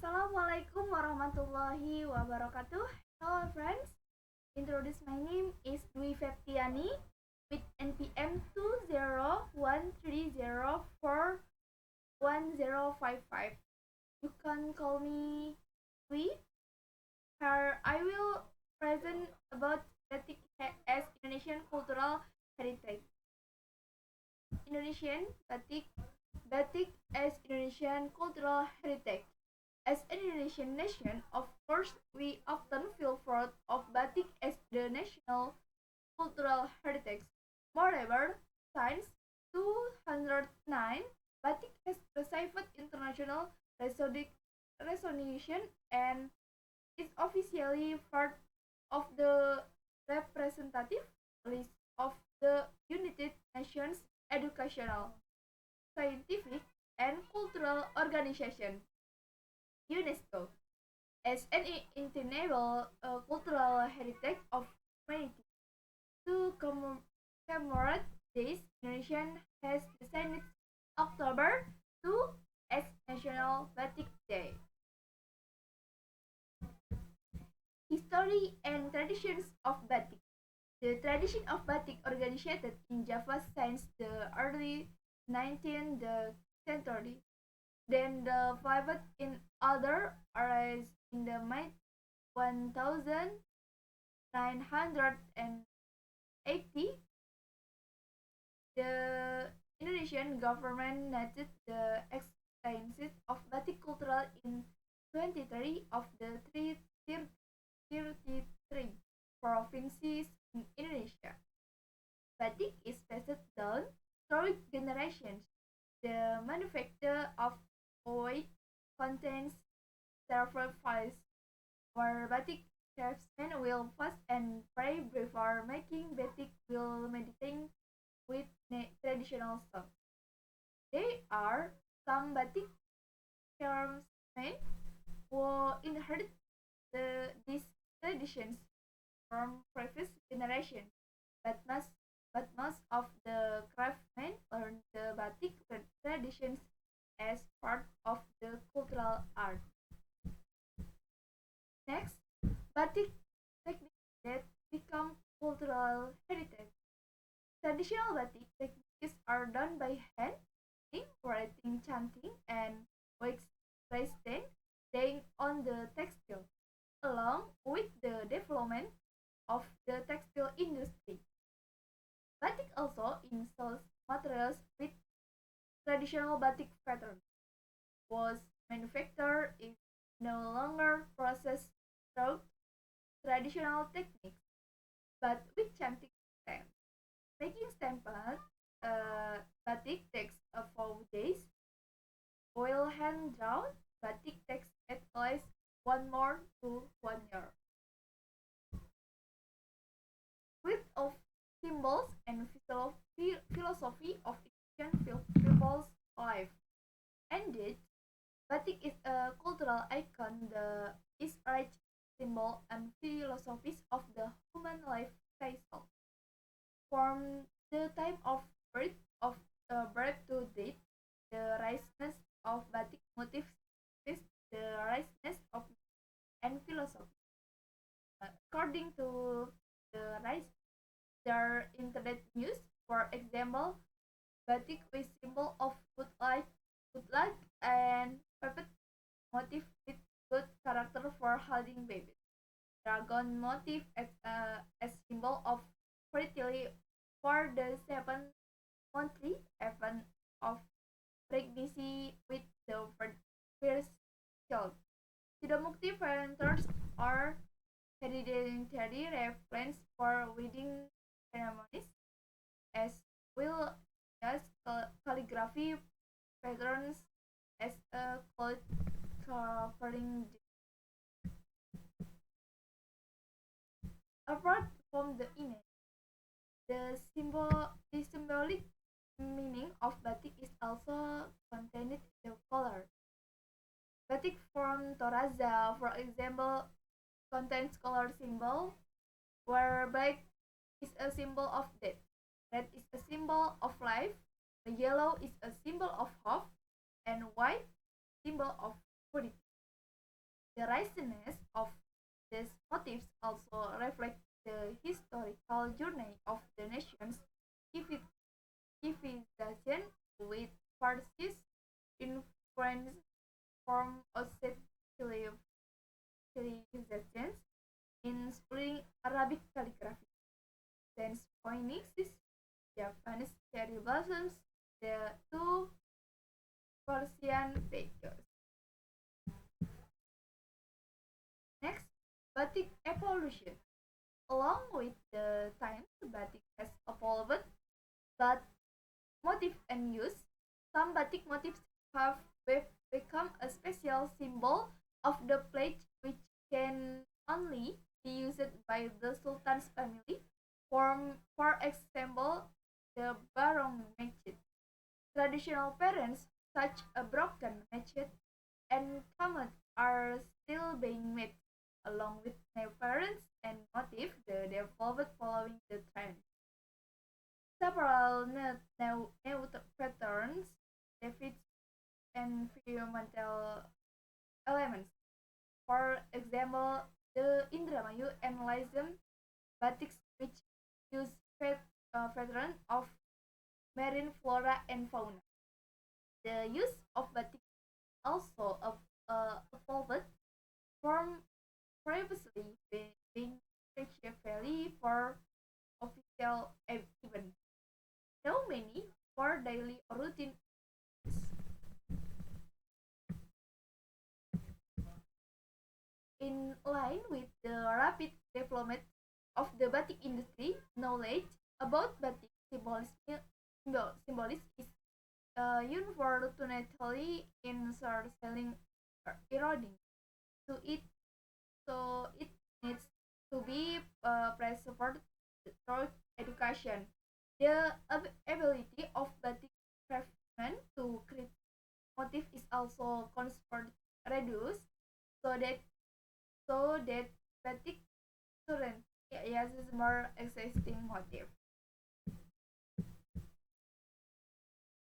Assalamualaikum warahmatullahi wabarakatuh. Hello friends, introduce my name is Dwi Feptiani with NPM 20130411055. You can call me Dwi. Here I will present about Batik as Indonesian cultural heritage. Indonesian Batik Batik as Indonesian cultural heritage. As an Indonesian nation, of course, we often feel proud of Batik as the national cultural heritage. Moreover, since 2009, Batik has received international recognition and is officially part of the representative list of the United Nations Educational, Scientific, and Cultural Organization (UNESCO) as an intangible cultural heritage of humanity. To commemorate this, Indonesia has designated October 2 as National Batik Day. History and traditions of Batik. The tradition of Batik originated in Java since the early 19th century, then developed in other areas in the mid 1980. The Indonesian government noted the existence of Batik culture in 23 of the 33 provinces in Indonesia. Batik is passed down through generations. The manufacture of oil contains several phases, where batik craftsmen will fast and pray before making batik will meditate with traditional songs. There are some batik craftsmen who inherit these traditions from previous generations, but most of the craftsmen learned the batik traditions as part of the cultural art. Next, batik techniques that become cultural heritage. Traditional batik techniques are done by hand, writing, chanting, and wax pasting dyeing on the textile, along with the development of the textile industry. Batik also installs materials with traditional batik pattern. Was manufactured is no longer processed through traditional techniques, but with chanting stamps. Making stamped batik takes 4 days, while hand drawn batik takes at least 1 more to 1 year. With of symbols and philosophy of Egyptian people's life. Indeed, batik is a cultural icon that is rich symbol and philosophies of the human life cycle. From the time of birth to death, the richness of batik motifs is the richness of and philosophy. According to the rise their internet news, for example, batik with symbol of good luck and puppet motif with good character for holding babies. Dragon motif as symbol of fertility for the 7 monthly event of pregnancy with the first child. Sidamukti parenters are hereditary reference for wedding ceremonies, as well as calligraphy patterns as a cloth covering. Apart from the image, the symbolic meaning of batik is also contained in the color. Batik from Toraza, for example, contains color symbol where black is a symbol of death, red is a symbol of life, yellow is a symbol of hope, and white symbol of purity. The richness of these motifs also reflect the historical journey of the nation's civilization, with Parsis influence from outside civilizations, including Arabic calligraphy, French Phoenixes, Japanese cherry blossoms, the two Persian figures. Next, batik evolution. Along with the times, batik has evolved, but motif and use. Some batik motifs have become a special symbol of the pledge, which can only be used by the Sultan's family. For example, the barong mechet. Traditional parents, such a broken mechet and kamet, are still being made, along with new parents and motif the developed following the trend. Several new patterns, defeats, and environmental elements. For example, the Indramayu and Lyzum batiks, which use pattern of marine flora and fauna. The use of batik also evolved from previously being valley for official events. Now many for daily routine. In line with the rapid development of the batik industry, knowledge about batik symbolism is unfortunately in selling eroding. To it, so it needs to be preserved through education. The ability of batik craftsmen to create motif is also considered reduced, so that batik current uses more existing motif.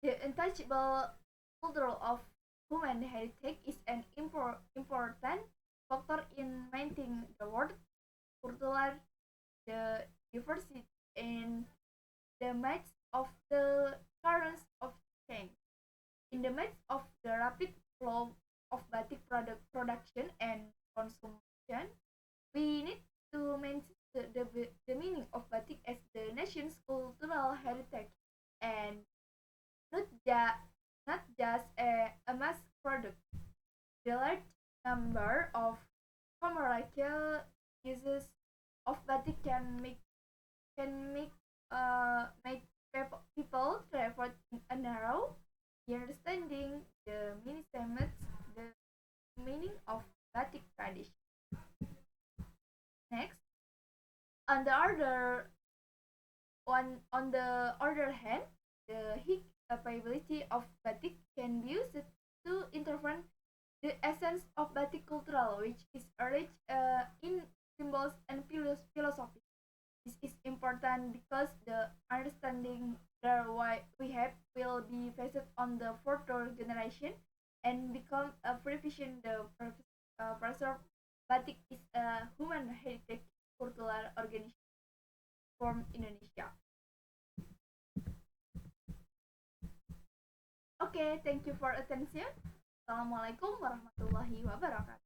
The untouchable culture of human heritage is an important factor in maintaining the world cultural the diversity in the midst of the currents of change. In the midst of the rapid flow of batik production and consumption, we need to mention the meaning of batik as the nation's cultural heritage, and not, ja- not just a mass product. The large number of commercial uses of batik can make people travel in a narrow understanding the the meaning of batik tradition. Next, on the other on the other hand, the capability of batik can be used to interpret the essence of batik cultural, which is rich in symbols and philosophy. This is important because the understanding that why we have will be passed on the further generation and become a prevision the preserve batik is a human heritage cultural organization from Indonesia. Okay, thank you for attention. Assalamualaikum warahmatullahi wabarakatuh.